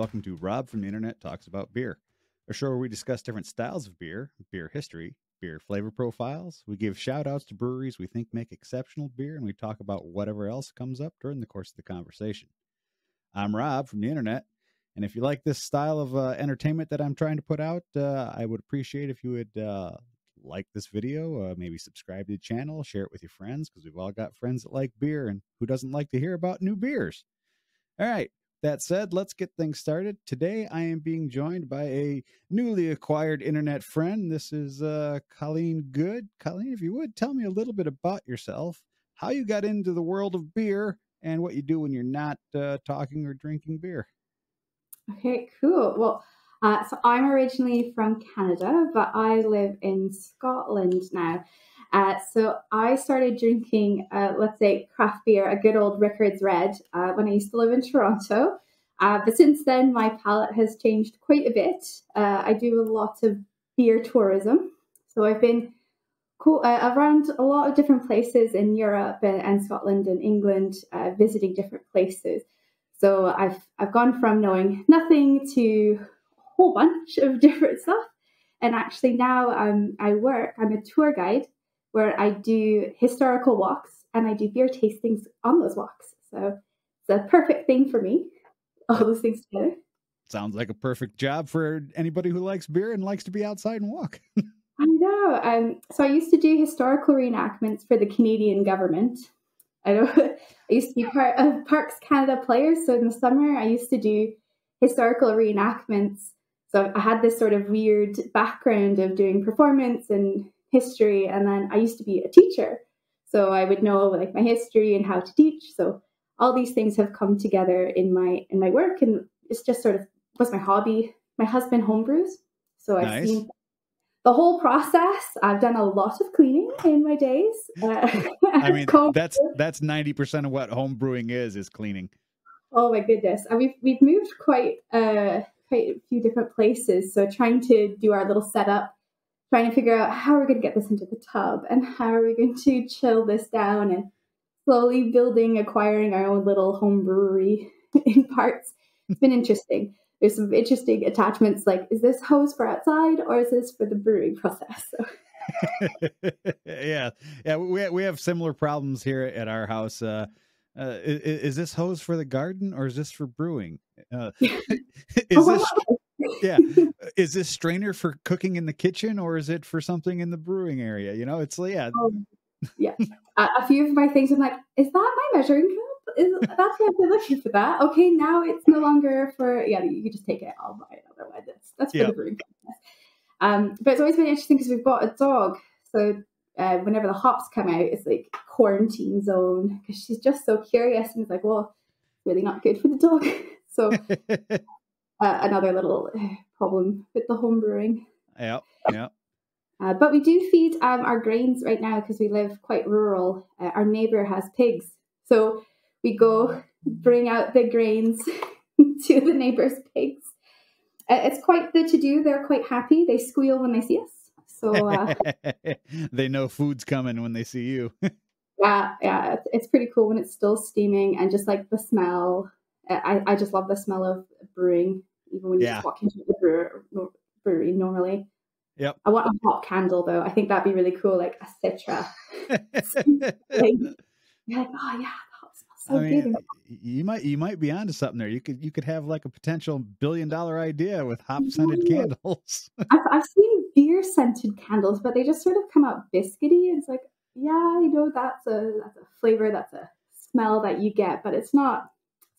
welcome to Rob from the Internet Talks About Beer, a show where we discuss different styles of beer, beer history, beer flavor profiles. We give shout outs to breweries we think make exceptional beer, and we talk about whatever else comes up during the course of the conversation. I'm Rob from the Internet, and if you like this style of entertainment that I'm trying to put out, I would appreciate if you would like this video, maybe subscribe to the channel, share it with your friends, because we've all got friends that like beer, and who doesn't like to hear about new beers? All right. That said, let's get things started. Today, I am being joined by a newly acquired internet friend. This is Colleen Good. Colleen, if you would, tell me a little bit about yourself, how you got into the world of beer, and what you do when you're not talking or drinking beer. Okay, cool. Well, so I'm originally from Canada, but I live in Scotland now. So I started drinking, let's say, craft beer, a good old Rickards Red, when I used to live in Toronto. But since then, my palate has changed quite a bit. I do a lot of beer tourism. So I've been around a lot of different places in Europe and Scotland and England, visiting different places. So I've gone from knowing nothing to a whole bunch of different stuff. And actually now I'm a tour guide, where I do historical walks and I do beer tastings on those walks. So it's a perfect thing for me, all those things together. Sounds like a perfect job for anybody who likes beer and likes to be outside and walk. I know. So I used to do historical reenactments for the Canadian government. I used to be part of Parks Canada Players. So in the summer, I used to do historical reenactments. So I had this sort of weird background of doing performance and history, and then I used to be a teacher, so I would know like my history and how to teach. So all these things have come together in my work, and it's just sort of was my hobby. My husband homebrews, so I've seen the whole process. I've done a lot of cleaning in my days. I mean, that's 90% of what home brewing is cleaning. Oh my goodness, and we've moved quite a few different places, so trying to do our little setup, trying to figure out how we're going to get this into the tub and how are we going to chill this down, and slowly acquiring our own little home brewery in parts. It's been interesting. There's some interesting attachments, like, is this hose for outside or is this for the brewing process? So. Yeah. We have similar problems here at our house. Is this hose for the garden or is this for brewing? Yeah. Is this strainer for cooking in the kitchen or is it for something in the brewing area? You know, it's yeah. Yeah. A few of my things I'm like, is that my measuring cup? That's what I've been looking for that. Okay, now it's no longer for, you can just take it. I'll buy another one. That's for the brewing process. But it's always been interesting because we've got a dog. So whenever the hops come out, it's like quarantine zone because she's just so curious, and it's like, well, really not good for the dog. So another little problem with the home brewing. Yeah. But we do feed our grains right now because we live quite rural. Our neighbor has pigs, so we go bring out the grains to the neighbor's pigs. It's quite the to-do. They're quite happy. They squeal when they see us. So they know food's coming when they see you. Yeah, it's pretty cool when it's still steaming, and just like the smell. I just love the smell of brewing, even when you just walk into the brewery normally. Yep. I want a hot candle though. I think that'd be really cool, like a citra. You're like, oh yeah, the hot smells so good. You might be onto something there. You could have like a potential $1 billion idea with hop scented candles. I've seen beer scented candles, but they just sort of come out biscuity. It's like, yeah, that's a flavor, that's a smell that you get, but it's not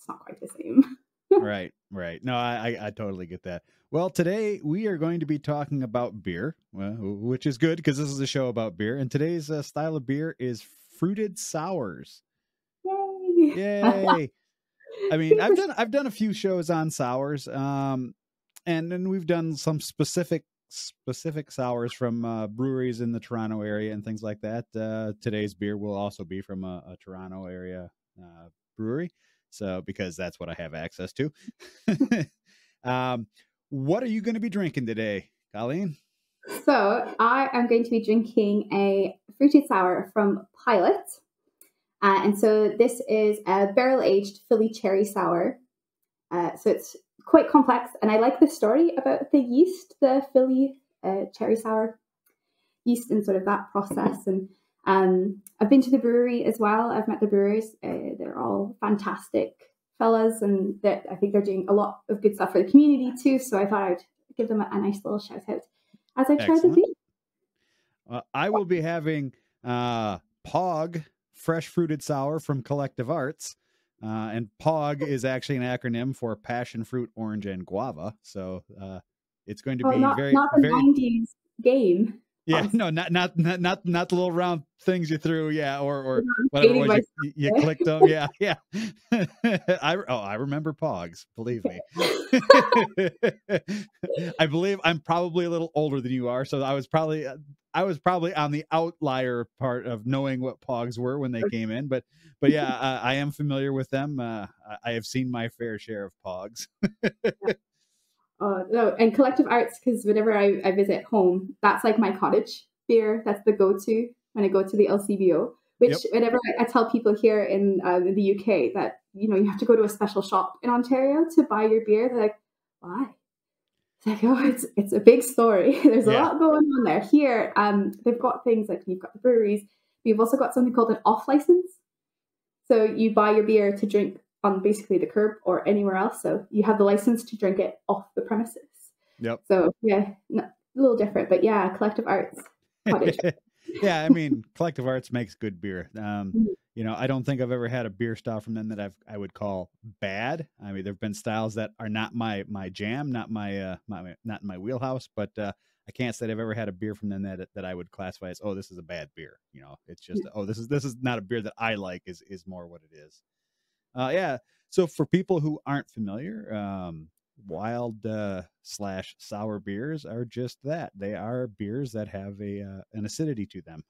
quite the same. Right. No, I totally get that. Well, today we are going to be talking about beer, which is good because this is a show about beer. And today's style of beer is fruited sours. Yay! I mean, I've done a few shows on sours, and then we've done some specific sours from breweries in the Toronto area and things like that. Today's beer will also be from a Toronto area brewery. So, because that's what I have access to. What are you going to be drinking today, Colleen? So I am going to be drinking a fruited sour from Pilot. And so this is a barrel-aged Philly cherry sour. So it's quite complex. And I like the story about the yeast, the Philly cherry sour yeast, and sort of that process. And I've been to the brewery as well. I've met the brewers. They're all fantastic fellas, and I think they're doing a lot of good stuff for the community too. So I thought I'd give them a nice little shout out as I try the beer. I will be having POG, fresh fruited sour from Collective Arts. And POG is actually an acronym for passion fruit, orange, and guava. So it's going to be not very, the very 90s game. Yeah, no, not the little round things you threw, yeah, or whatever it was you clicked them, yeah. I remember Pogs, believe me. I believe I'm probably a little older than you are, so I was probably on the outlier part of knowing what Pogs were when they came in, but yeah, I am familiar with them. I have seen my fair share of Pogs. No, and Collective Arts, because whenever I visit home, that's like my cottage beer. That's the go-to when I go to the LCBO. Which, whenever I tell people here in the UK that you have to go to a special shop in Ontario to buy your beer, they're like, "Why?" It's like, "Oh, it's a big story. There's a lot going on there." Here, they've got things like you've got the breweries. You've also got something called an off license. So you buy your beer to drink on basically the curb or anywhere else. So you have the license to drink it off the premises. Yep. So yeah, a little different, but yeah, Collective Arts cottage. Yeah, I mean, Collective Arts makes good beer. I don't think I've ever had a beer style from them that I would call bad. I mean, there've been styles that are not my jam, not not in my wheelhouse, but I can't say I've ever had a beer from them that I would classify as, oh, this is a bad beer. It's just, oh, this is not a beer that I like is more what it is. Yeah. So for people who aren't familiar, wild / sour beers are just that. They are beers that have an acidity to them.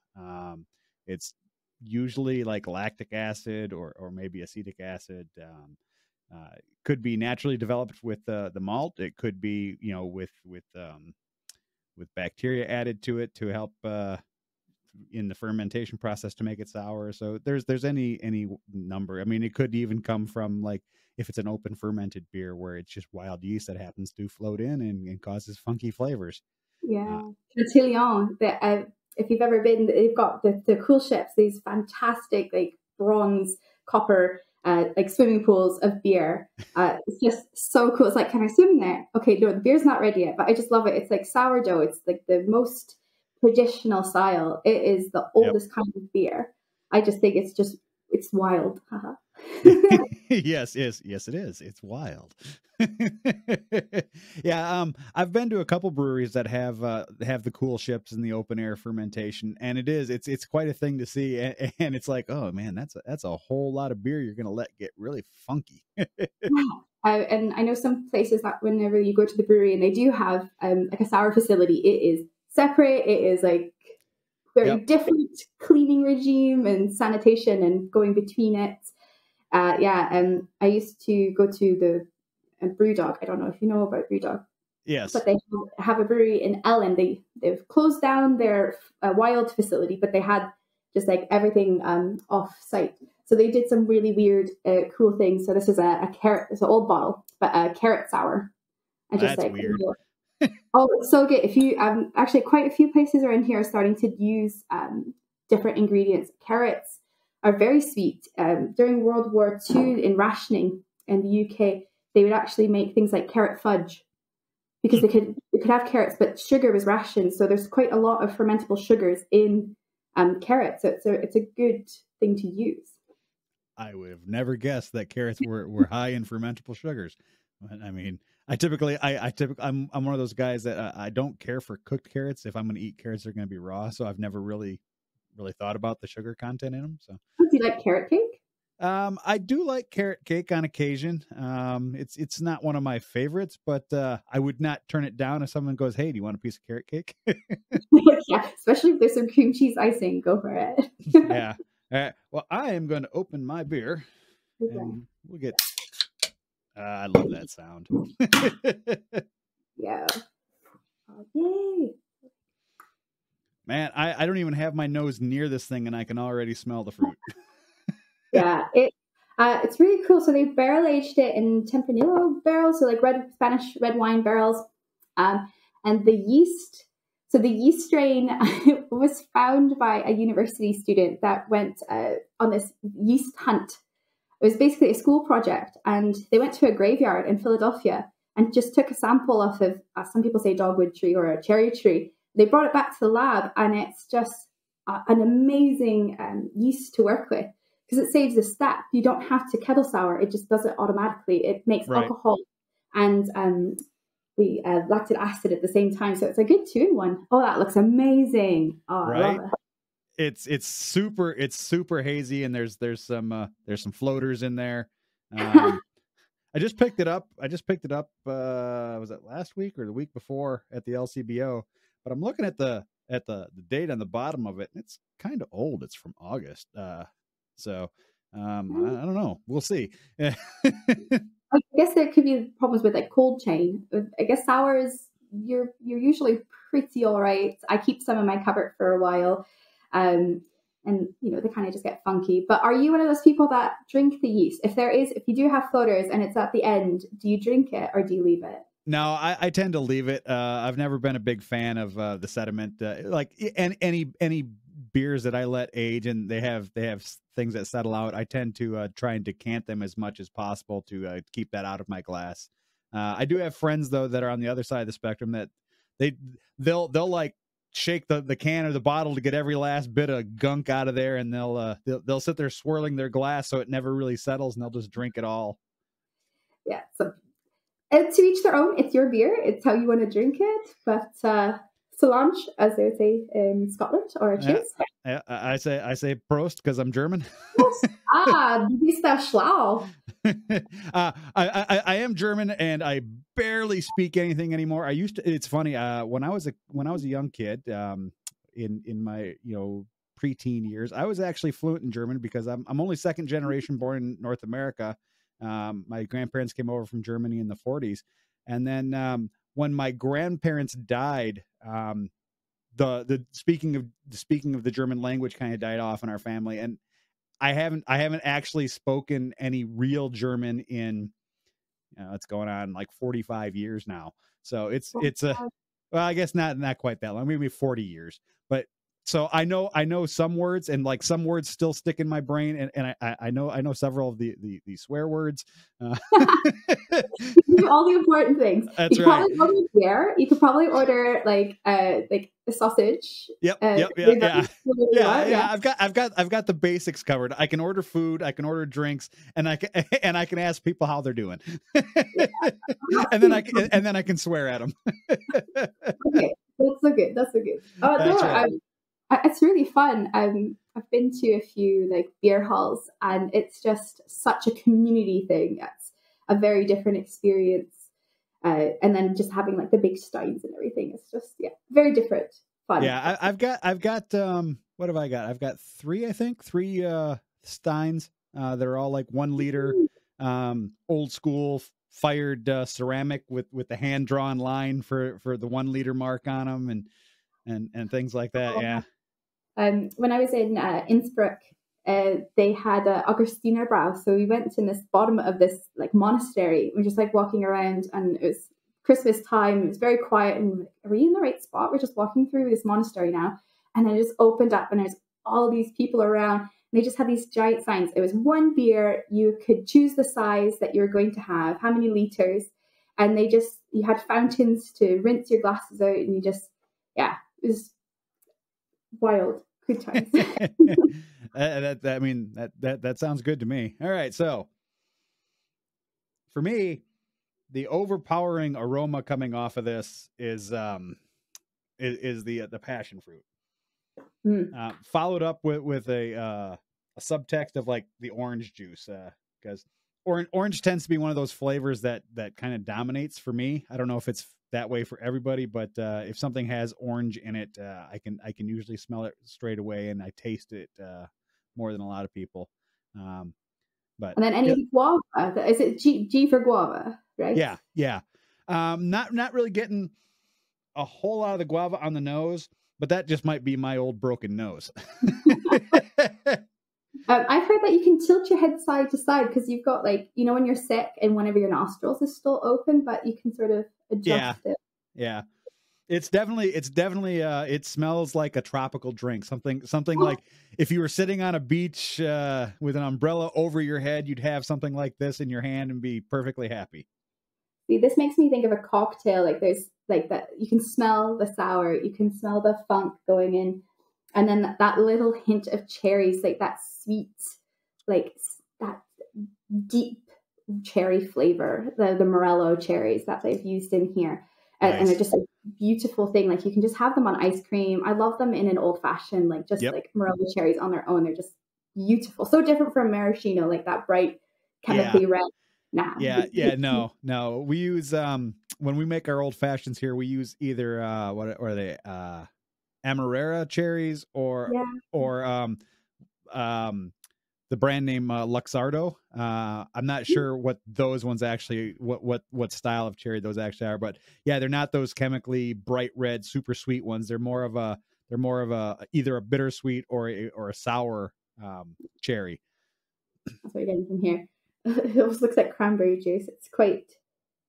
It's usually like lactic acid or maybe acetic acid. Could be naturally developed with the malt. It could be with bacteria added to it to help in the fermentation process to make it sour. So there's any number. I mean, it could even come from, like, if it's an open fermented beer where it's just wild yeast that happens to float in and causes funky flavors. Yeah. Cantillon, if you've ever been, they've got the cool ships, these fantastic like bronze, copper, like swimming pools of beer. It's just so cool. It's like, can I swim in there? Okay, no, the beer's not ready yet, but I just love it. It's like sourdough. It's like the most traditional style. It is the oldest kind of beer. I just think it's wild. Yes, it is. It's wild. Yeah, I've been to a couple breweries that have the cool ships and the open air fermentation, and it's quite a thing to see. And it's like, oh man, that's a whole lot of beer you're gonna let get really funky. And I know some places that whenever you go to the brewery and they do have like a sour facility, it is separate. It is like very different cleaning regime and sanitation and going between it. I used to go to the Brewdog. I don't know if you know about Brewdog. Yes. But they have a brewery in Ellen. They've closed down their wild facility, but they had just like everything off site. So they did some really weird, cool things. So this is a carrot. It's an old bottle, but a carrot sour. And just that's weird. Oh, it's so good. If you actually, quite a few places around here are starting to use different ingredients. Carrots are very sweet. During World War II, in rationing in the UK, they would actually make things like carrot fudge because they could have carrots, but sugar was rationed. So there's quite a lot of fermentable sugars in carrots. So it's a good thing to use. I would have never guessed that carrots were high in fermentable sugars. I mean, I'm one of those guys that I don't care for cooked carrots. If I'm going to eat carrots, they're going to be raw. So I've never really thought about the sugar content in them. So do you like carrot cake? I do like carrot cake on occasion. It's not one of my favorites, but I would not turn it down if someone goes, "Hey, do you want a piece of carrot cake?" Yeah, especially if there's some cream cheese icing. Go for it. Yeah. All right. Well, I am going to open my beer, and we'll get. I love that sound. Yeah. Oh, yay. Man, I don't even have my nose near this thing, and I can already smell the fruit. Yeah, It's really cool. So they barrel aged it in Tempranillo barrels, so like Spanish red wine barrels. And the yeast, so the yeast strain was found by a university student that went on this yeast hunt. It was basically a school project, and they went to a graveyard in Philadelphia and just took a sample off of, some people say dogwood tree or a cherry tree. They brought it back to the lab, and it's just an amazing yeast to work with, because it saves a step. You don't have to kettle sour. It just does it automatically. It makes alcohol and lactic acid at the same time. So it's a good 2-in-1. Oh, that looks amazing. Oh, I love it. It's super hazy, and there's some floaters in there. I just picked it up. Was it last week or the week before at the LCBO? But I'm looking at the date on the bottom of it, and it's kind of old. It's from August. So I don't know. We'll see. I guess there could be problems with like cold chain. I guess sours, you're usually pretty all right. I keep some in my cupboard for a while. And they kind of just get funky. But are you one of those people that drink the yeast? If you do have floaters and it's at the end, do you drink it or do you leave it? No, I tend to leave it. I've never been a big fan of the sediment. Like any beers that I let age and they have things that settle out, I tend to try and decant them as much as possible to keep that out of my glass. I do have friends though that are on the other side of the spectrum that they'll like shake the can or the bottle to get every last bit of gunk out of there, and they'll sit there swirling their glass so it never really settles, and they'll just drink it all. Yeah, so to each their own. It's your beer. It's how you want to drink it. But Solange, as they would say in Scotland, or cheers. Yeah, I say Prost because I'm German. Du bist der schlau. I am German, and I barely speak anything anymore. I used to. It's funny. When I was a young kid, in my preteen years, I was actually fluent in German because I'm only second generation born in North America. My grandparents came over from Germany in the 40s, and then when my grandparents died, the speaking of the German language kind of died off in our family, and I haven't actually spoken any real German in it's going on like 45 years now. So it's well, I guess not quite that long, maybe 40 years. But so I know some words, and like some words still stick in my brain, and I know several of the swear words. You do all the important things. That's you right. Probably order beer. You could probably order like a sausage. Yeah. I've got the basics covered. I can order food. I can order drinks, and I can ask people how they're doing, and then I can swear at them. Okay, that's so good. Oh no, right. It's really fun. I've been to a few like beer halls, and it's just such a community thing. It's a very different experience. And then just having like the big steins and everything. It's just, very different. Fun. Yeah. I've got, what have I got? I've got three steins, that are all like 1 liter, old school fired, ceramic with the hand drawn line for the 1 liter mark on them and things like that. Yeah. When I was in Innsbruck, they had Augustiner Brau. So we went in this bottom of this like monastery. We were just like walking around, and it was Christmas time. It was very quiet, and like, are we in the right spot? We're just walking through this monastery now. And then it just opened up, and there's all these people around, and they just had these giant signs. It was 1 beer. You could choose the size that you're going to have, how many liters. And you had fountains to rinse your glasses out, and it was wild. Good times. That sounds good to me. All right. So for me, the overpowering aroma coming off of this is the passion fruit, followed up with a subtext of like the orange juice, because orange tends to be one of those flavors that kind of dominates for me. I don't know if it's that way for everybody, but if something has orange in it, I can usually smell it straight away, and I taste it more than a lot of people. But and then any guava, is it G for guava, right? Yeah. Not really getting a whole lot of the guava on the nose, but that just might be my old broken nose. I've heard that you can tilt your head side to side because you've got like, you know, when you're sick and one of your nostrils is still open, but you can sort of adjust it. Yeah. It's definitely it smells like a tropical drink. Something like if you were sitting on a beach with an umbrella over your head, you'd have something like this in your hand and be perfectly happy. See, this makes me think of a cocktail. Like there's like that, you can smell the sour, you can smell the funk going in, and then that little hint of cherries, like that sweet, like that deep cherry flavor, the Morello cherries that they've used in here. Nice. And they're just a beautiful thing. Like you can just have them on ice cream. I love them in an old fashioned, like just like Morello cherries on their own. They're just beautiful. So different from maraschino, like that bright chemically red. Nah. No. We use when we make our old fashions here, we use either what are they Amarera cherries or the brand name Luxardo. I'm not sure what those ones actually what style of cherry those actually are, but yeah, they're not those chemically bright red super sweet ones. They're more of a either a bittersweet or a sour cherry. That's what you're getting from here. It almost looks like cranberry juice. It's quite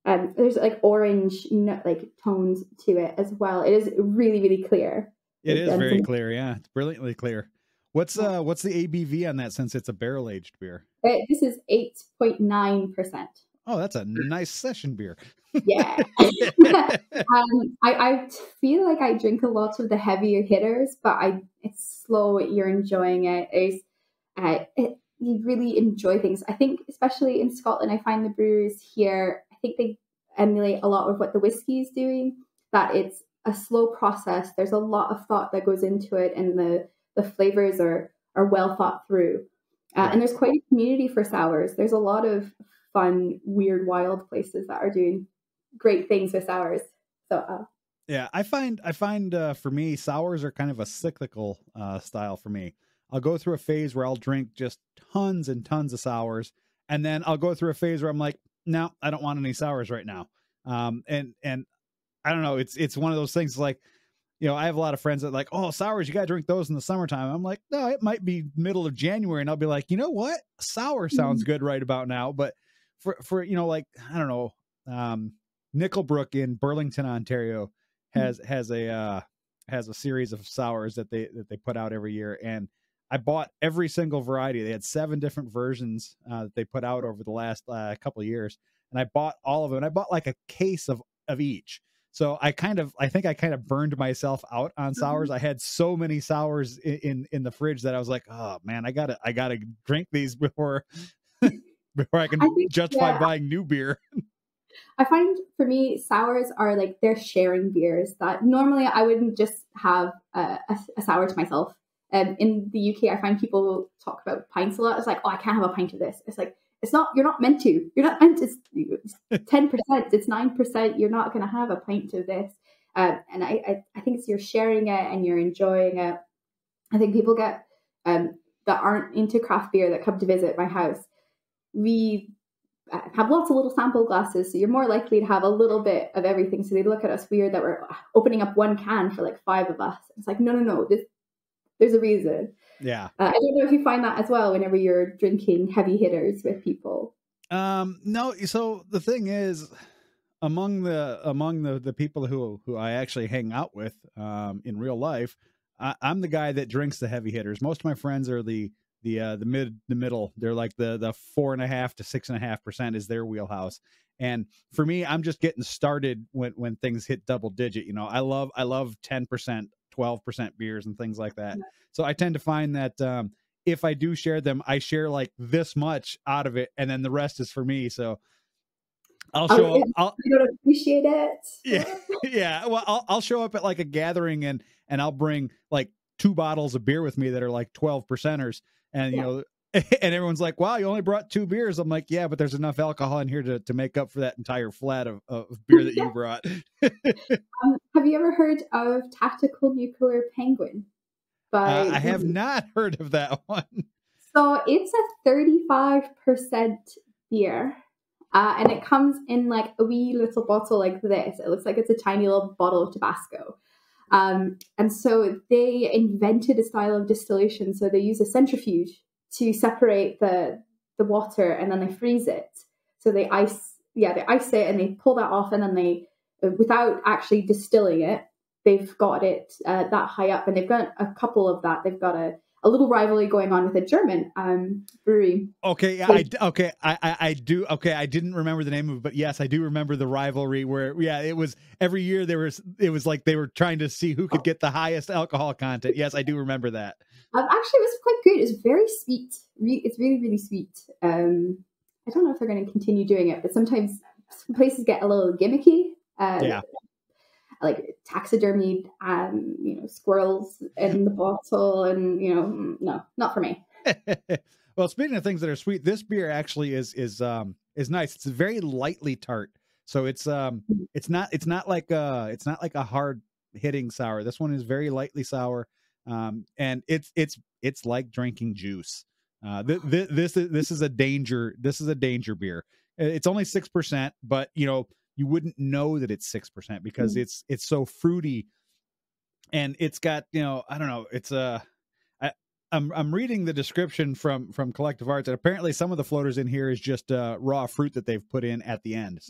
there's like orange like tones to it as well. It is really, really clear. It is very clear. Yeah, it's brilliantly clear. What's the ABV on that since it's a barrel aged beer? This is 8.9%. Oh, that's a nice session beer. Yeah. I feel like I drink a lot of the heavier hitters, but it's slow. You're enjoying it. You really enjoy things. I think, especially in Scotland, I find the brewers here, I think they emulate a lot of what the whiskey is doing, that it's a slow process. There's a lot of thought that goes into it, and the flavors are well thought through. And there's quite a community for sours. There's a lot of fun, weird, wild places that are doing great things with sours. So yeah, I find for me, sours are kind of a cyclical style for me. I'll go through a phase where I'll drink just tons and tons of sours, and then I'll go through a phase where I'm like, no, I don't want any sours right now. And I don't know, it's one of those things like, you know, I have a lot of friends that are like, oh, sours, you got to drink those in the summertime. I'm like, no, it might be middle of January. And I'll be like, you know what? Sour sounds good right about now. But for you know, like, I don't know, Nickelbrook in Burlington, Ontario has a series of sours that they put out every year. And I bought every single variety. They had 7 different versions that they put out over the last couple of years. And I bought all of them. And I bought like a case of each. So I think I kind of burned myself out on sours. I had so many sours in the fridge that I was like, oh man, I gotta drink these before I can justify buying new beer. I find for me, sours are like, they're sharing beers that normally I wouldn't just have a sour to myself. In the UK, I find people talk about pints a lot. It's like, oh, I can't have a pint of this. It's like, you're not meant to. You're not meant to. It's 10%. It's 9%. You're not going to have a pint of this. And I think it's you're sharing it and you're enjoying it. I think people that aren't into craft beer that come to visit my house, we have lots of little sample glasses, so you're more likely to have a little bit of everything. So they look at us weird that we're opening up one can for like 5 of us. It's like, no, there's a reason. Yeah. I don't know if you find that as well whenever you're drinking heavy hitters with people. No. So the thing is, among the people who I actually hang out with in real life, I'm the guy that drinks the heavy hitters. Most of my friends are the middle. They're like the 4.5 to 6.5% is their wheelhouse. And for me, I'm just getting started when things hit double digit. You know, I love 10%, 12% beers and things like that. Yeah. So I tend to find that if I do share them, I share like this much out of it, and then the rest is for me. So I'll show up. You don't appreciate it. Yeah. Well, I'll show up at like a gathering and I'll bring like 2 bottles of beer with me that are like 12%ers, and you know, and everyone's like, "Wow, you only brought 2 beers." I'm like, "Yeah, but there's enough alcohol in here to make up for that entire flat of beer that you brought." Have you ever heard of Tactical Nuclear Penguin? I have not heard of that one. So it's a 35% beer, and it comes in like a wee little bottle like this. It looks like it's a tiny little bottle of Tabasco. And so they invented a style of distillation. So they use a centrifuge to separate the water, and then they freeze it. So they ice it and they pull that off, and then they, without actually distilling it, they've got it that high up, and they've got a couple of that. They've got a little rivalry going on with a German brewery. Okay, yeah, I do. Okay, I didn't remember the name of it, but yes, I do remember the rivalry where, yeah, it was every year it was like they were trying to see who could get the highest alcohol content. Yes, I do remember that. Actually, it was quite good. It's very sweet. It's really, really sweet. I don't know if they're going to continue doing it, but sometimes some places get a little gimmicky. Yeah. Like taxidermied, squirrels in the bottle, and no, not for me. Well, speaking of things that are sweet, this beer actually is nice. It's very lightly tart, so it's not like a hard hitting sour. This one is very lightly sour, and it's like drinking juice. This is a danger beer. It's only 6%, but you wouldn't know that it's 6% because it's so fruity, and it's got, I don't know, it's I'm reading the description from Collective Arts, and apparently some of the floaters in here is just raw fruit that they've put in at the end.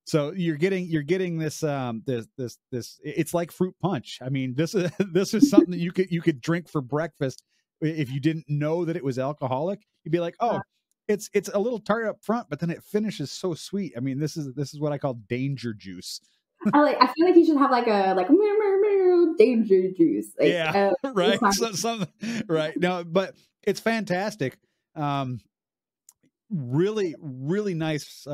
So you're getting this it's like fruit punch. I mean, this is something that you could drink for breakfast if you didn't know that it was alcoholic. You'd be like, oh, it's a little tart up front, but then it finishes so sweet. I mean, this is what I call danger juice. I feel like you should have like a danger juice. Like, yeah, right. Right. No, but it's fantastic. Really, really nice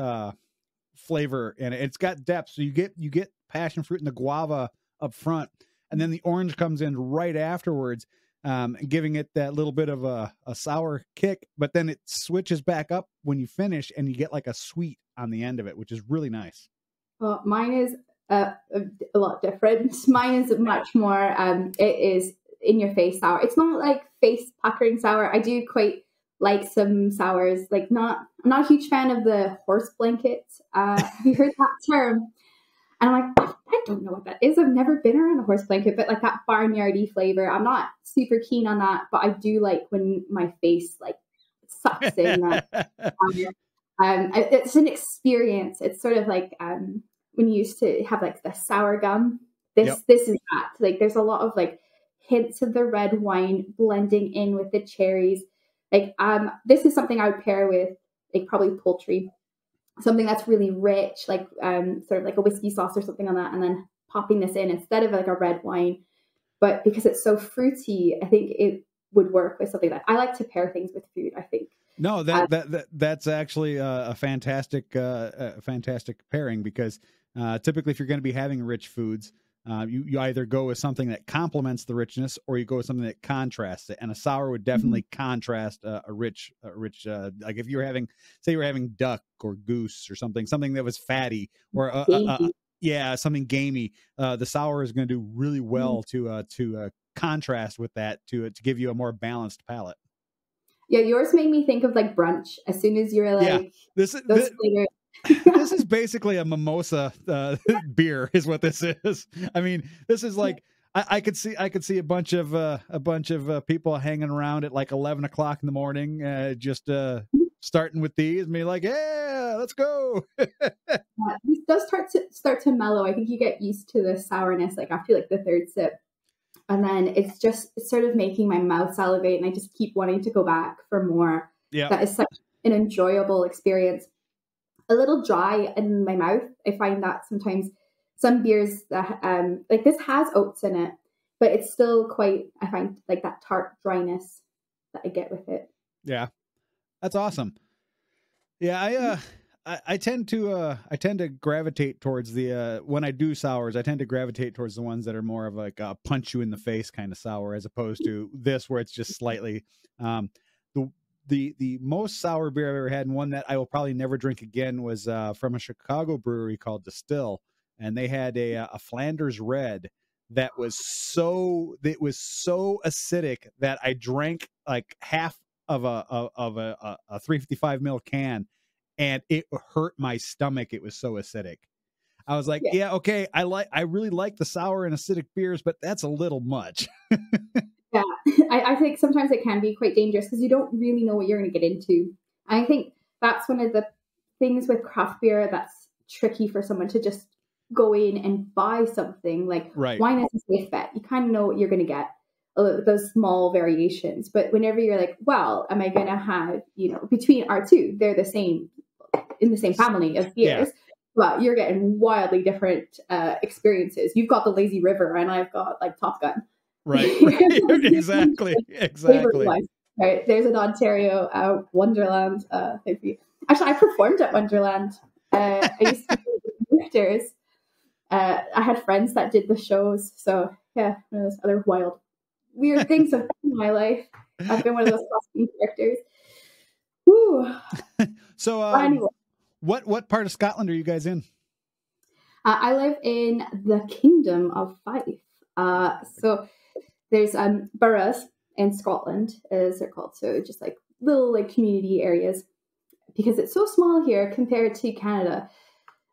flavor, and it's got depth. So you get passion fruit and the guava up front, and then the orange comes in right afterwards, giving it that little bit of a sour kick. But then it switches back up when you finish, and you get like a sweet on the end of it, which is really nice. Well, mine is a lot different. Mine is much more, it is in your face sour. It's not like face puckering sour. I do quite like some sours. Like I'm not a huge fan of the horse blanket. Have you heard that term? And I'm like, I don't know what that is. I've never been around a horse blanket, but like that barnyardy flavor, I'm not super keen on that. But I do like when my face like sucks in that. It's an experience. It's sort of like when you used to have like the sour gum. This is that. Like there's a lot of like hints of the red wine blending in with the cherries. Like this is something I would pair with like probably poultry, something that's really rich, like sort of like a whiskey sauce or something on that, and then popping this in instead of like a red wine. But because it's so fruity, I think it would work with something that I like to pair things with food, I think. No, that's actually a fantastic pairing, because typically if you're going to be having rich foods, you either go with something that complements the richness, or you go with something that contrasts it. And a sour would definitely contrast a rich like if you're having, say you're having duck or goose or something that was fatty, or something gamey. The sour is going to do really well to contrast with that, to give you a more balanced palate. Yeah, yours made me think of like brunch. As soon as you're like, this is basically a mimosa beer, is what this is. I mean, this is like I could see a bunch of people hanging around at like 11 o'clock in the morning, just starting with these and be like, yeah, let's go. This does start to mellow. I think you get used to the sourness like after like the third sip. And then it's sort of making my mouth salivate, and I just keep wanting to go back for more. Yeah. That is such an enjoyable experience. A little dry in my mouth. I find that sometimes some beers that like this has oats in it, but it's still quite, I find like that tart dryness that I get with it. Yeah. That's awesome. Yeah, I tend to gravitate towards the when I do sours, I tend to gravitate towards the ones that are more of like a punch you in the face kind of sour, as opposed to this where it's just slightly the most sour beer I've ever had, and one that I will probably never drink again, was from a Chicago brewery called Distill, and they had a Flanders Red that was so acidic that I drank like half of a 355 ml can, and it hurt my stomach. It was so acidic. I was like, yeah, okay, I really like the sour and acidic beers, but that's a little much. Yeah, I think sometimes it can be quite dangerous because you don't really know what you're going to get into. And I think that's one of the things with craft beer that's tricky for someone to just go in and buy something. Like Right. wine is a safe bet. You kind of know what you're going to get, those small variations. But whenever you're like, well, am I going to have, between our two, they're the same, in the same family of beers. Yeah. But you're getting wildly different experiences. You've got the Lazy River, and I've got like Top Gun. Right. Exactly. Life, right? There's an Ontario Wonderland. Actually, I performed at Wonderland. I used to do lifters. I had friends that did the shows. So yeah, one of those other wild, weird things have happened in my life. I've been one of those costume characters. Woo. So anyway. What part of Scotland are you guys in? I live in the Kingdom of Fife. So there's boroughs in Scotland, as they're called. So just like little like community areas, because it's so small here compared to Canada.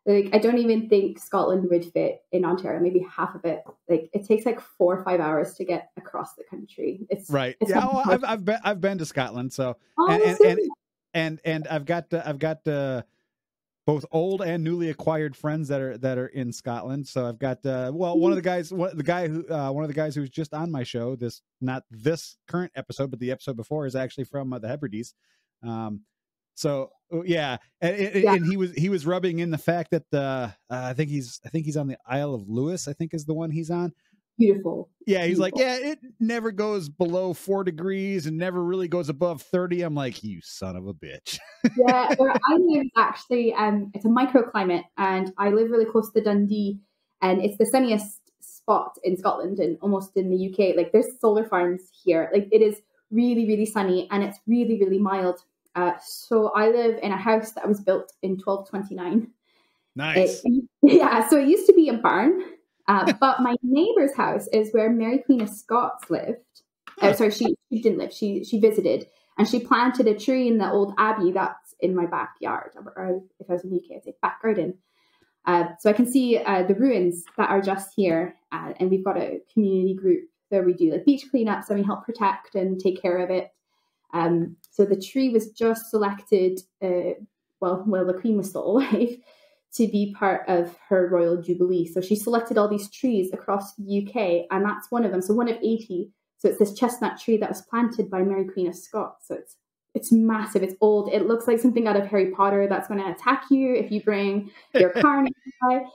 Like I don't even think Scotland would fit in Ontario. Maybe half of it. Like it takes like 4 or 5 hours to get across the country. It's right. It's I've been to Scotland. So and I've got both old and newly acquired friends that are in Scotland. So I've got one of the guys who's just on my show, not this current episode, but the episode before, is actually from the Hebrides. So yeah, and he was rubbing in the fact that I think he's on the Isle of Lewis, I think is the one he's on. Beautiful. Yeah, he's like, yeah, it never goes below 4 degrees and never really goes above 30. I'm like, you son of a bitch. Yeah, where I live actually, it's a microclimate, and I live really close to Dundee, and it's the sunniest spot in Scotland and almost in the UK. Like there's solar farms here. Like it is really, really sunny, and it's really, really mild. So I live in a house that was built in 1229. Nice. So it used to be a barn. But my neighbor's house is where Mary Queen of Scots lived. Sorry, she didn't live. She visited, and she planted a tree in the old abbey that's in my backyard. Or if I was in the UK, I'd say back garden. So I can see the ruins that are just here, and we've got a community group where we do like beach cleanups and we help protect and take care of it. So the tree was just selected while the Queen was still alive, to be part of her Royal Jubilee. So she selected all these trees across the UK, and that's one of them. So one of 80. So it's this chestnut tree that was planted by Mary Queen of Scots. So it's massive, it's old. It looks like something out of Harry Potter that's going to attack you if you bring your car nearby.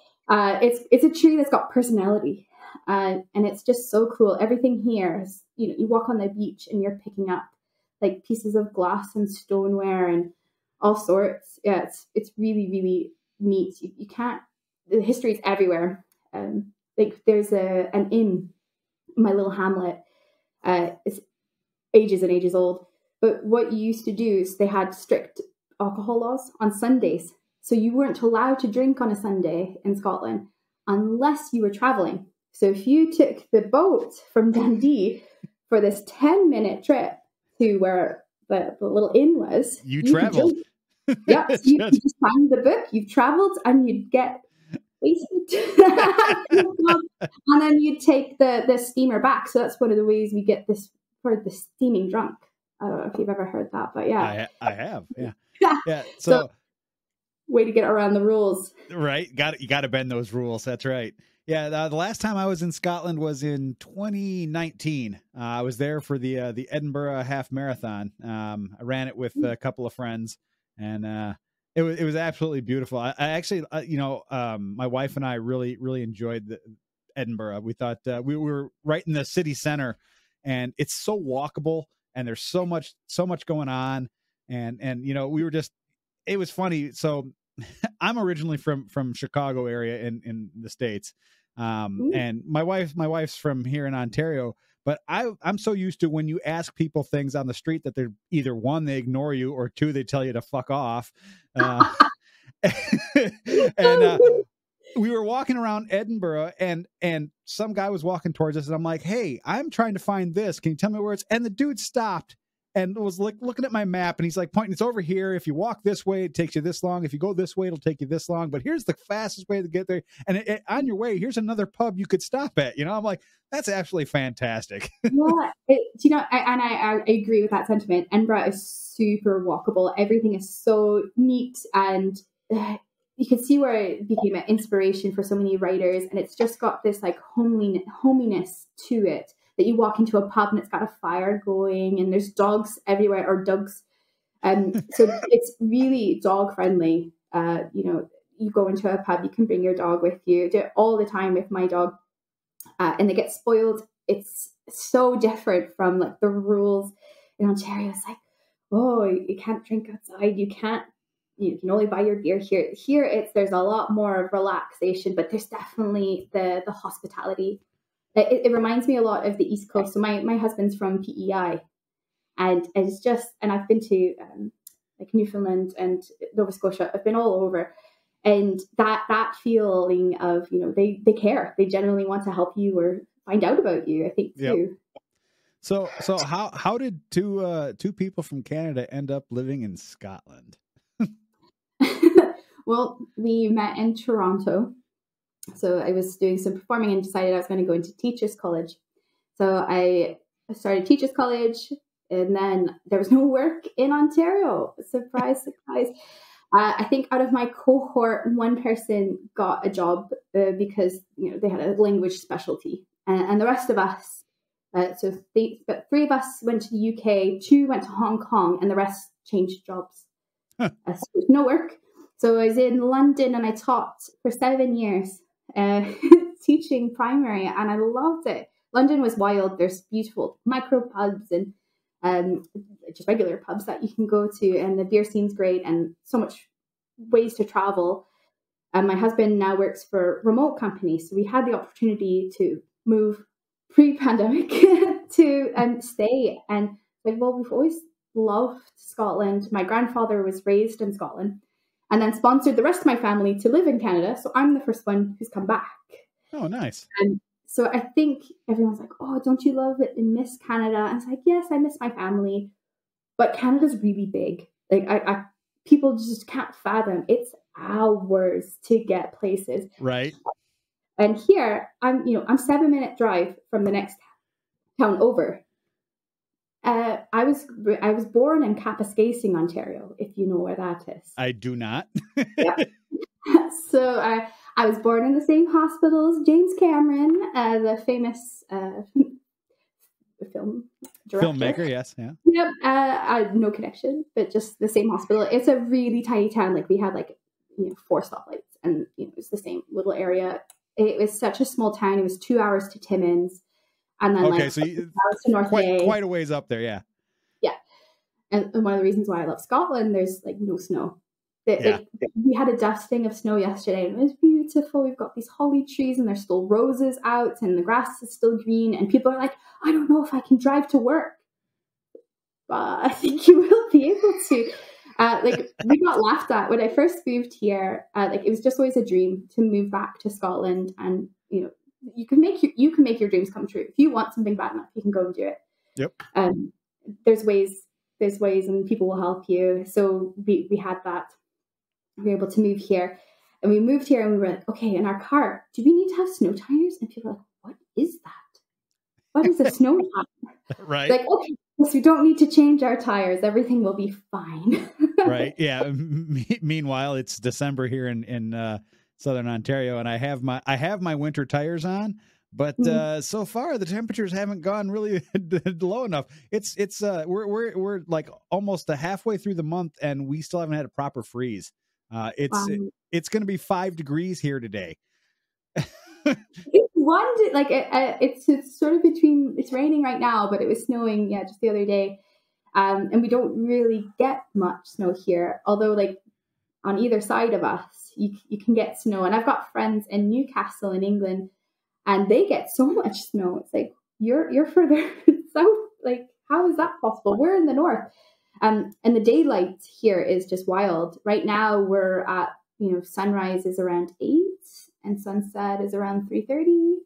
It's a tree that's got personality, and it's just so cool. Everything here is, you walk on the beach and you're picking up like pieces of glass and stoneware and all sorts. Yeah, it's really, really neat. You can't. The history is everywhere. Like there's an inn, my little hamlet. It's ages and ages old. But what you used to do is they had strict alcohol laws on Sundays, so you weren't allowed to drink on a Sunday in Scotland unless you were traveling. So if you took the boat from Dundee for this 10-minute trip to where the little inn was, you traveled. Yeah, so you just signed the book, you've traveled, and you'd get wasted. And then you'd take the steamer back. So that's one of the ways we get this for the steaming drunk. I don't know if you've ever heard that, but yeah. I have, yeah. Yeah, so way to get around the rules. Right, you got to bend those rules, that's right. Yeah, the last time I was in Scotland was in 2019. I was there for the Edinburgh Half Marathon. I ran it with a couple of friends, and it was absolutely beautiful. I actually, my wife and I really enjoyed Edinburgh. We thought we were right in the city center, and it's so walkable, and there's so much going on, and we were just. It was funny. So I'm originally from Chicago area in the States. And my wife's from here in Ontario, but I'm so used to when you ask people things on the street that they're either one, they ignore you, or two, they tell you to fuck off. And we were walking around Edinburgh, and some guy was walking towards us, and I'm like, hey, I'm trying to find this. Can you tell me where it's? And the dude stopped and was like looking at my map, and he's like pointing, it's over here. If you walk this way, it takes you this long. If you go this way, it'll take you this long. But here's the fastest way to get there. And on your way, here's another pub you could stop at. You know, I'm like, that's absolutely fantastic. Yeah, I agree with that sentiment. Edinburgh is super walkable. Everything is so neat, and you can see where it became an inspiration for so many writers. And it's just got this like hominess to it, that you walk into a pub and it's got a fire going, and there's dogs everywhere, or dogs. So it's really dog friendly. You go into a pub, you can bring your dog with you. I do it all the time with my dog, and they get spoiled. It's so different from like the rules in Ontario. It's like, oh, you can't drink outside. You can only buy your beer here. Here, there's a lot more relaxation, but there's definitely the hospitality. It reminds me a lot of the East Coast. So my husband's from PEI, and it's just, and I've been to like Newfoundland and Nova Scotia. I've been all over, and that feeling of, they care. They genuinely want to help you or find out about you, I think, too. Yep. So how did two people from Canada end up living in Scotland? Well, we met in Toronto. So I was doing some performing and decided I was going to go into teachers college. So I started teachers college, and then there was no work in Ontario. Surprise, surprise. I think out of my cohort, one person got a job because they had a language specialty, and the rest of us, so three of us went to the UK, two went to Hong Kong, and the rest changed jobs. So no work. So I was in London, and I taught for 7 years, teaching primary, and I loved it. London was wild. There's beautiful micro pubs and just regular pubs that you can go to, and the beer scene's great, and so much ways to travel. And my husband now works for remote companies, so we had the opportunity to move pre-pandemic to stay. And we've always loved Scotland. My grandfather was raised in Scotland, and then sponsored the rest of my family to live in Canada. So I'm the first one who's come back. Oh, nice. And so I think everyone's like, oh, don't you love it and miss Canada? And it's like, yes, I miss my family, but Canada's really big. Like people just can't fathom. It's hours to get places. Right. And here I'm 7-minute drive from the next town over. I was born in Kapuskasing, Ontario, if you know where that is. I do not. Yeah. So I was born in the same hospital as James Cameron, the famous film director. Filmmaker, yes, yeah. Yep. No connection, but just the same hospital. It's a really tiny town. Like we had 4 stoplights, and it's the same little area. It was such a small town. It was 2 hours to Timmins, and then so 6 hours to North Bay. Quite a ways up there, yeah. Yeah, and one of the reasons why I love Scotland, there's no snow. We had a dusting of snow yesterday, and it was beautiful. We've got these holly trees, and there's still roses out, and the grass is still green. And people are like, I don't know if I can drive to work, but I think you will be able to. We got laughed at when I first moved here. It was just always a dream to move back to Scotland, and you can make your dreams come true. If you want something bad enough, you can go and do it. Yep. There's ways, and people will help you. So we had that. We were able to move here, and we moved here, and we were like, okay, in our car, do we need to have snow tires? And people are like, what is that? What is a snow tire? Right. Like, okay, so we don't need to change our tires. Everything will be fine. Right. Yeah. Meanwhile, it's December here in Southern Ontario, and I have my winter tires on, but so far the temperatures haven't gone really low enough. We're like almost halfway through the month, and we still haven't had a proper freeze. It's going to be 5 degrees here today. It's sort of between. It's raining right now, but it was snowing just the other day, and we don't really get much snow here. Although on either side of us, you can get snow. And I've got friends in Newcastle in England, and they get so much snow. It's like you're further south. Like, how is that possible? We're in the north. And the daylight here is just wild. Right now we're at, sunrise is around 8 and sunset is around 3:30.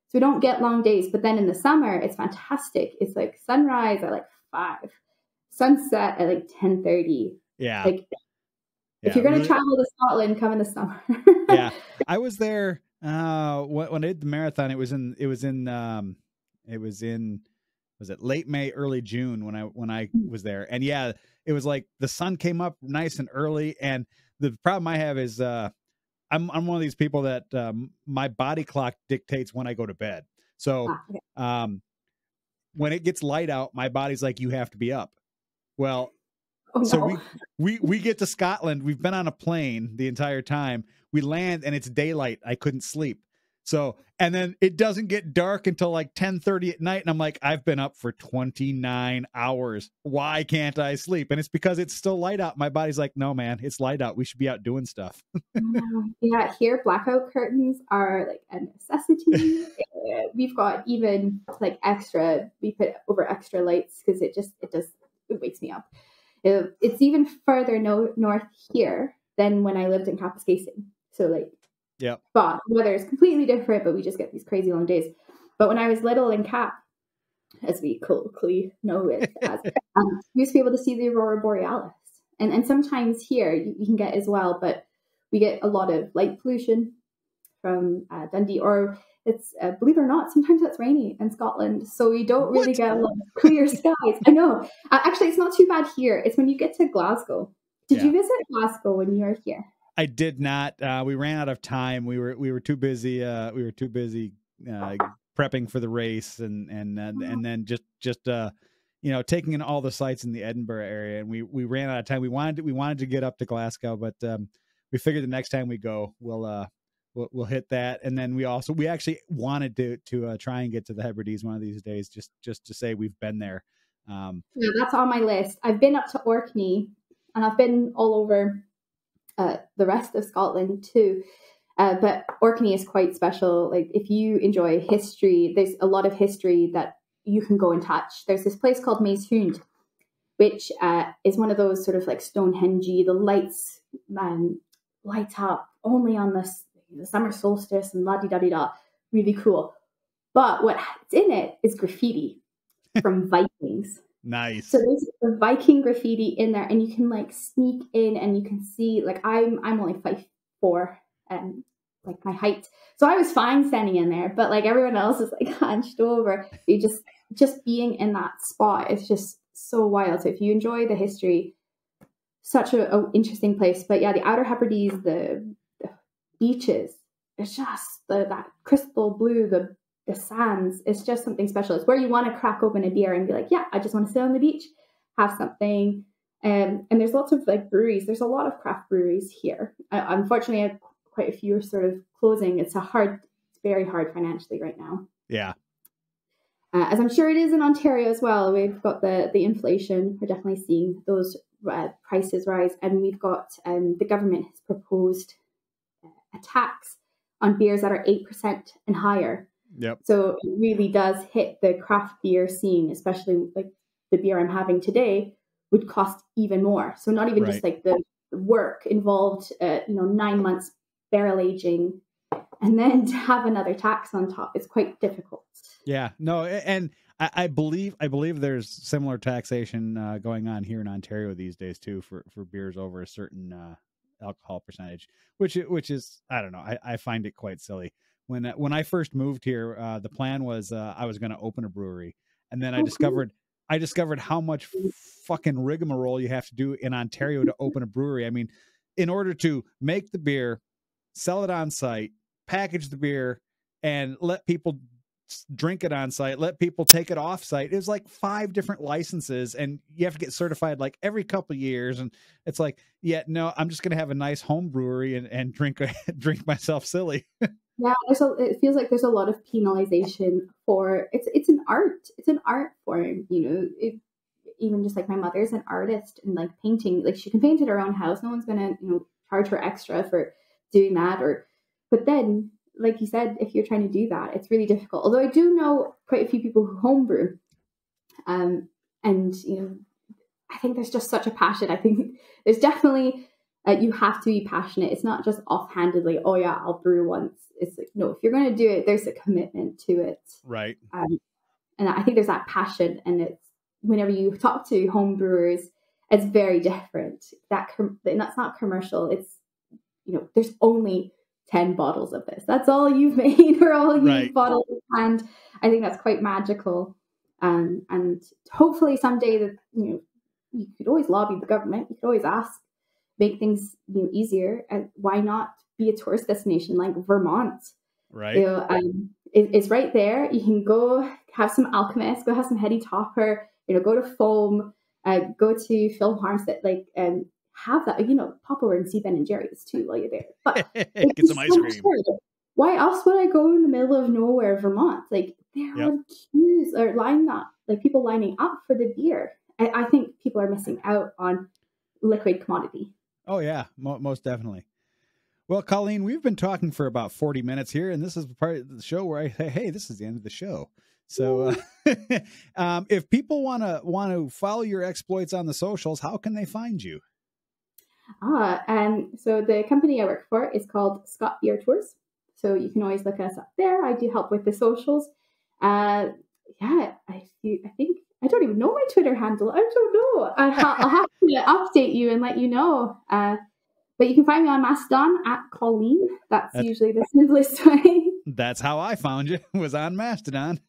So we don't get long days, but then in the summer it's fantastic. It's like sunrise at 5. sunset at like 10:30. Yeah. Like if you're going to travel to Scotland, come in the summer. Yeah. I was there when I did the marathon. It was in was it late May, early June when I was there. And yeah, it was like the sun came up nice and early. And the problem I have is I'm one of these people that my body clock dictates when I go to bed. So when it gets light out, my body's like, you have to be up. Well, so we get to Scotland. We've been on a plane the entire time. We land and it's daylight. I couldn't sleep. So, and then it doesn't get dark until like 10:30 at night. And I'm like, I've been up for 29 hours. Why can't I sleep? And it's because it's still light out. My body's like, no, man, it's light out. We should be out doing stuff. Yeah, here blackout curtains are like a necessity. We've got even like extra, we put over extra lights because it wakes me up. It's even further north here than when I lived in Kapuskasing. So like, yeah, but the weather is completely different, but we just get these crazy long days. But when I was little in Cap, as we colloquially know it as, we used to be able to see the aurora borealis. And sometimes here you can get as well, but we get a lot of light pollution from Dundee, or it's, believe it or not, sometimes it's rainy in Scotland. So we don't really get a lot of clear skies. I know. Actually, it's not too bad here. It's when you get to Glasgow. Did you visit Glasgow when you were here? I did not. We ran out of time. We were too busy. Prepping for the race and then just taking in all the sites in the Edinburgh area, and we ran out of time. We wanted to get up to Glasgow, but we figured the next time we go, we'll hit that. And then we actually wanted to try and get to the Hebrides one of these days, just to say we've been there. Yeah, that's on my list. I've been up to Orkney, and I've been all over the rest of Scotland too. But Orkney is quite special. Like if you enjoy history, there's a lot of history that you can go and touch. There's this place called Maes Hound, which is one of those sort of like Stonehenge. The lights light up only on the summer solstice and la-di-da-di-da. Really cool. But what's in it is graffiti from Vikings. Nice. So there's a Viking graffiti in there, and you can like sneak in and you can see, like I'm only 5'4", like my height. So I was fine standing in there, but like everyone else is like hunched over. You just being in that spot is just so wild. So if you enjoy the history, such a interesting place. But yeah, the Outer Hebrides, the beaches, it's just that crystal blue, the sands, it's just something special. It's where you want to crack open a beer and be like, yeah, I just want to sit on the beach, have something. And there's lots of like breweries. There's a lot of craft breweries here. Unfortunately, quite a few are sort of closing. It's very hard financially right now. Yeah. As I'm sure it is in Ontario as well. We've got the inflation. We're definitely seeing those prices rise. And we've got the government has proposed a tax on beers that are 8% and higher. Yep. So it really does hit the craft beer scene, especially like the beer I'm having today would cost even more. So not even just like the work involved, 9 months barrel aging, and then to have another tax on top is quite difficult. Yeah, no, and I believe there's similar taxation going on here in Ontario these days too for beers over a certain alcohol percentage, which is, I don't know, I find it quite silly. When I first moved here, the plan was I was going to open a brewery, and then I discovered how much fucking rigmarole you have to do in Ontario to open a brewery. I mean, in order to make the beer, sell it on site, package the beer, and let people drink it on site, let people take it off site. It was like 5 different licenses, and you have to get certified like every couple of years. And it's like, yeah, no, I'm just going to have a nice home brewery and drink myself silly. Yeah, it feels like there's a lot of penalization for it's an art. It's an art form, even just like my mother's an artist and like painting, like she can paint at her own house. No one's gonna, charge her extra for doing that. But then, like you said, if you're trying to do that, it's really difficult. Although I do know quite a few people who homebrew, and I think there's just such a passion. I think there's definitely you have to be passionate. It's not just offhandedly, oh yeah, I'll brew once. It's like, no, if you're going to do it, there's a commitment to it. Right. And I think there's that passion, and whenever you talk to home brewers, it's very different. That's not commercial. It's, there's only 10 bottles of this. That's all you've made, or all you've bottled. And I think that's quite magical. And hopefully someday that, you could always lobby the government. You could always ask, make things easier. And why not be a tourist destination like Vermont? Right. It's right there. You can go have some Alchemist, go have some Heady Topper, go to Foam, go to Phil Harmstead, have that, pop over and see Ben and Jerry's too while you're there. But get some ice cream. Why else would I go in the middle of nowhere, Vermont? There are queues or people lining up for the beer. I think people are missing out on liquid commodity. Oh yeah, most definitely. Well, Colleen, we've been talking for about 40 minutes here, and this is the part of the show where I say, hey, this is the end of the show. So if people want to follow your exploits on the socials, how can they find you? So the company I work for is called Scott Beer Tours. So you can always look us up there. I do help with the socials. I think I don't even know my Twitter handle. I don't know. I'll have to update you and let you know. But you can find me on Mastodon at Colleen. That's usually the simplest way. That's how I found you, was on Mastodon.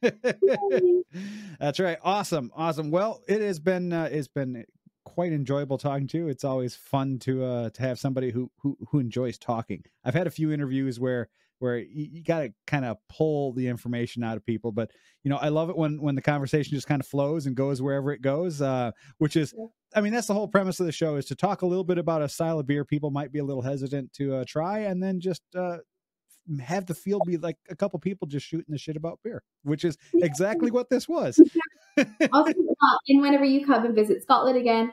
That's right. Awesome. Well, it's been quite enjoyable talking to you. It's always fun to have somebody who enjoys talking. I've had a few interviews where you got to kind of pull the information out of people, but I love it when the conversation just kind of flows and goes wherever it goes, which is, I mean, that's the whole premise of the show, is to talk a little bit about a style of beer people might be a little hesitant to try, and then just have the field be like a couple people just shooting the shit about beer, which is exactly what this was. Awesome. And whenever you come and visit Scotland again,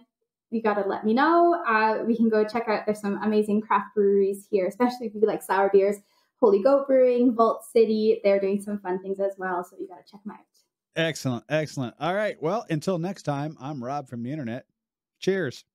you got to let me know. We can go check out, there's some amazing craft breweries here, especially if you like sour beers. Holy Goat Brewing, Vault City, they're doing some fun things as well, so you got to check them out. Excellent. All right, well, until next time, I'm Rob from the internet. Cheers.